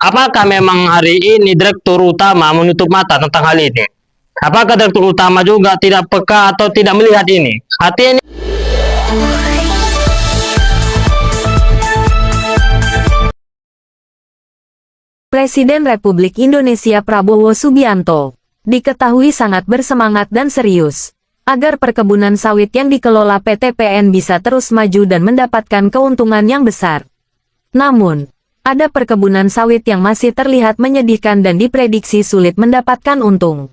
Apakah memang hari ini Direktur Utama menutup mata tentang hal ini? Apakah Direktur Utama juga tidak peka atau tidak melihat ini? Artinya ini Presiden Republik Indonesia Prabowo Subianto diketahui sangat bersemangat dan serius agar perkebunan sawit yang dikelola PT PN bisa terus maju dan mendapatkan keuntungan yang besar. Namun, ada perkebunan sawit yang masih terlihat menyedihkan dan diprediksi sulit mendapatkan untung.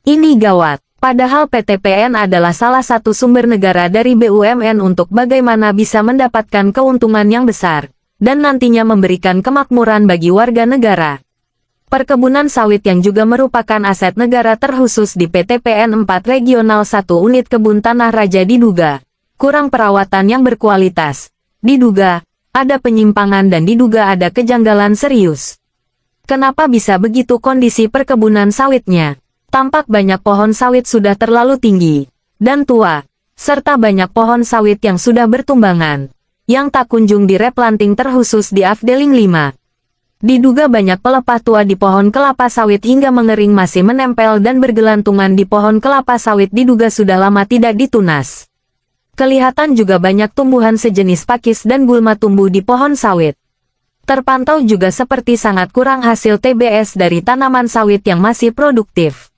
Ini gawat, padahal PT PN adalah salah satu sumber negara dari BUMN untuk bagaimana bisa mendapatkan keuntungan yang besar dan nantinya memberikan kemakmuran bagi warga negara. Perkebunan sawit yang juga merupakan aset negara terkhusus di PT PN 4 Regional 1 Unit Kebun Tanah Raja diduga kurang perawatan yang berkualitas, diduga ada penyimpangan dan diduga ada kejanggalan serius. Kenapa bisa begitu kondisi perkebunan sawitnya? Tampak banyak pohon sawit sudah terlalu tinggi dan tua, serta banyak pohon sawit yang sudah bertumbangan yang tak kunjung direplanting terkhusus di Afdeling 5. Diduga banyak pelepah tua di pohon kelapa sawit hingga mengering masih menempel dan bergelantungan di pohon kelapa sawit diduga sudah lama tidak ditunas. Kelihatan juga banyak tumbuhan sejenis pakis dan gulma tumbuh di pohon sawit. Terpantau juga seperti sangat kurang hasil TBS dari tanaman sawit yang masih produktif.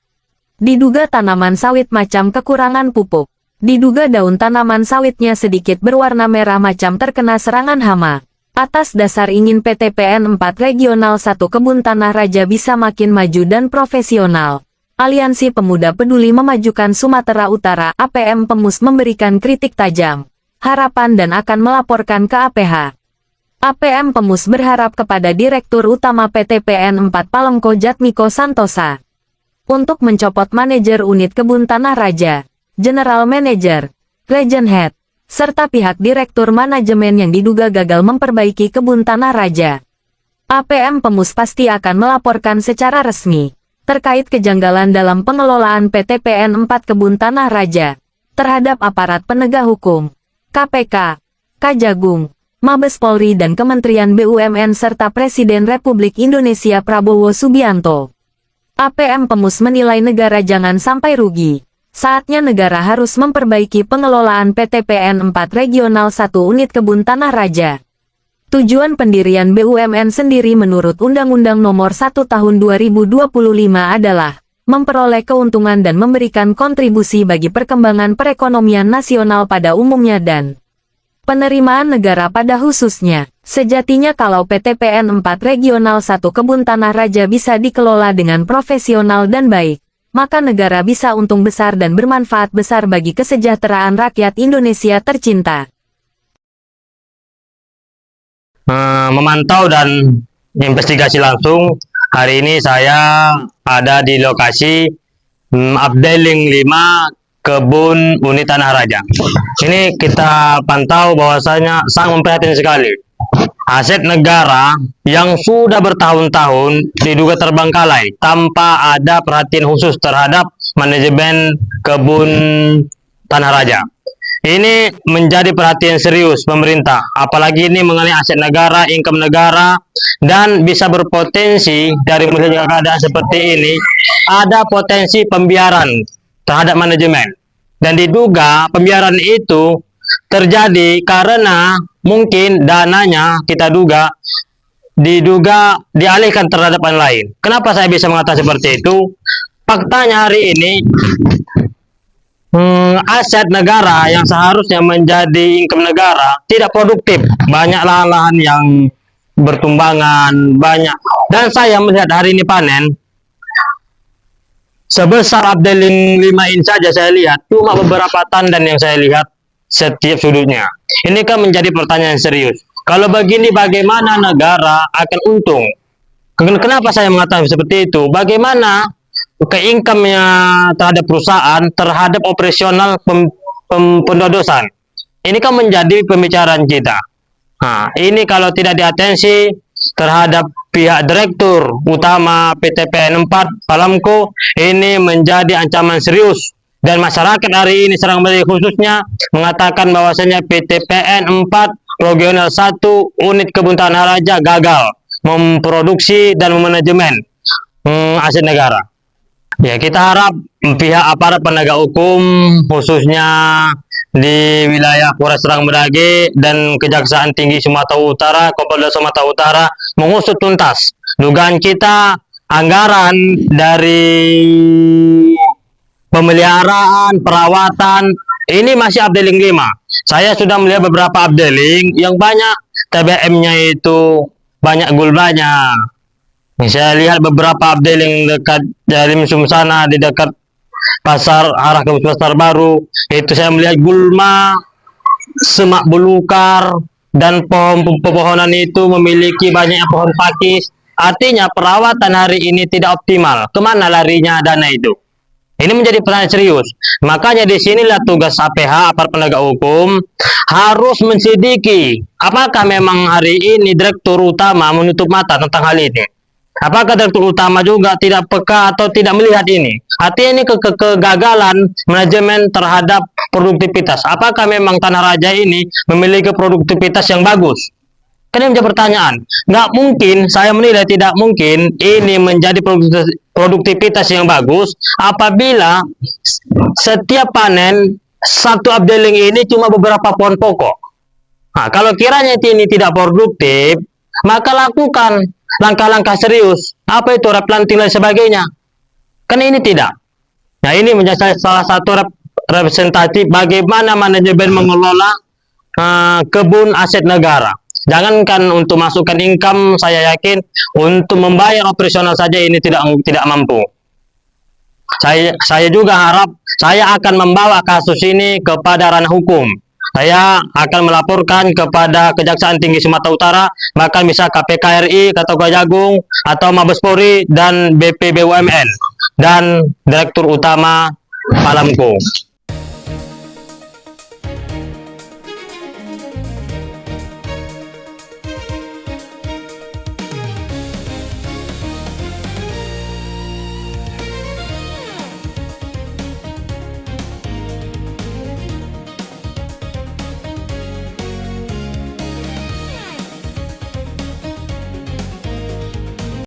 Diduga tanaman sawit macam kekurangan pupuk. Diduga daun tanaman sawitnya sedikit berwarna merah macam terkena serangan hama. Atas dasar ingin PT PN 4 Regional 1 Kebun Tanah Raja bisa makin maju dan profesional, Aliansi Pemuda Peduli Memajukan Sumatera Utara APM Pemus memberikan kritik tajam, harapan dan akan melaporkan ke APH. APM Pemus berharap kepada Direktur Utama PT PN 4 Palengko Jatmiko Santosa untuk mencopot manajer unit Kebun Tanah Raja, General Manager, Region Head, serta pihak Direktur Manajemen yang diduga gagal memperbaiki Kebun Tanah Raja. APM Pemus pasti akan melaporkan secara resmi terkait kejanggalan dalam pengelolaan PT PN 4 Kebun Tanah Raja terhadap aparat penegak hukum, KPK, Kajagung, Mabes Polri dan Kementerian BUMN serta Presiden Republik Indonesia Prabowo Subianto. APM Pemus menilai negara jangan sampai rugi. Saatnya negara harus memperbaiki pengelolaan PT PN 4 Regional 1 Unit Kebun Tanah Raja. Tujuan pendirian BUMN sendiri menurut Undang-Undang Nomor 1 Tahun 2025 adalah memperoleh keuntungan dan memberikan kontribusi bagi perkembangan perekonomian nasional pada umumnya dan penerimaan negara pada khususnya. Sejatinya kalau PT PN 4 Regional 1 Kebun Tanah Raja bisa dikelola dengan profesional dan baik, maka negara bisa untung besar dan bermanfaat besar bagi kesejahteraan rakyat Indonesia tercinta. memantau dan investigasi langsung, hari ini saya ada di lokasi Afdeling 5 Kebun Unit Tanah Raja. Ini kita pantau bahwasanya sangat memprihatinkan sekali. Aset negara yang sudah bertahun-tahun diduga terbengkalai tanpa ada perhatian khusus terhadap manajemen kebun Tanah Raja. Ini menjadi perhatian serius pemerintah, apalagi ini mengenai aset negara, income negara, dan bisa berpotensi dari melihat keadaan seperti ini, ada potensi pembiaran terhadap manajemen. Dan diduga pembiaran itu terjadi karena mungkin dananya kita diduga dialihkan terhadap yang lain. Kenapa saya bisa mengatakan seperti itu? Faktanya hari ini aset negara yang seharusnya menjadi income negara tidak produktif. Banyak lahan-lahan yang bertumbangan, banyak. Dan saya melihat hari ini panen sebesar Afdeling 5 ini saja saya lihat cuma beberapa tandan yang saya lihat setiap sudutnya. Ini kan menjadi pertanyaan serius. Kalau begini bagaimana negara akan untung? Kenapa saya mengatakan seperti itu? Bagaimana ke-income-nya terhadap perusahaan terhadap operasional pendodosan? Ini kan menjadi pembicaraan kita. Nah, ini kalau tidak diatensi terhadap pihak Direktur Utama PT PN 4 Palengko, ini menjadi ancaman serius. Dan masyarakat hari ini Serang Banten khususnya mengatakan bahwasanya PT PN 4 Regional 1 Unit Kebun Tanah Raja gagal. memproduksi dan memanajemen aset negara. Ya, kita harap pihak aparat penegak hukum khususnya di wilayah Polres Terang Brage dan Kejaksaan Tinggi Sumatera Utara, Kapolda Sumatera Utara mengusut tuntas dugaan kita anggaran dari pemeliharaan, perawatan ini masih updating 5. Saya sudah melihat beberapa updating yang banyak TBM-nya itu banyak gulbanya. Saya lihat beberapa updating dekat Jalim Sumsana di dekat pasar arah ke pasar baru. Itu saya melihat gulma, semak belukar, dan pepohonan itu memiliki banyak pohon pakis. Artinya perawatan hari ini tidak optimal. Kemana larinya dana itu? Ini menjadi pertanyaan serius. Makanya di sinilah tugas APH, aparat penegak hukum, harus menselidiki apakah memang hari ini Direktur Utama menutup mata tentang hal ini. Apakah Direktur Utama juga tidak peka atau tidak melihat ini? Artinya ini kegagalan manajemen terhadap produktivitas. Apakah memang Tanah Raja ini memiliki produktivitas yang bagus? Kan ini menjadi pertanyaan. Nggak mungkin, saya menilai tidak mungkin ini menjadi produktivitas yang bagus apabila setiap panen satu updating ini cuma beberapa pohon pokok. Nah, kalau kiranya ini tidak produktif, maka lakukan langkah-langkah serius. Apa itu replanting dan sebagainya? Kan ini tidak. Nah, ini menjadi salah satu representatif bagaimana manajemen mengelola kebun aset negara. Jangankan untuk masukkan income, saya yakin untuk membayar operasional saja ini tidak mampu. Saya juga harap saya akan membawa kasus ini kepada ranah hukum. Saya akan melaporkan kepada Kejaksaan Tinggi Sumatera Utara, bahkan bisa KPK RI, Kejagung, atau Mabes Polri dan BP BUMN dan Direktur Utama Palamco.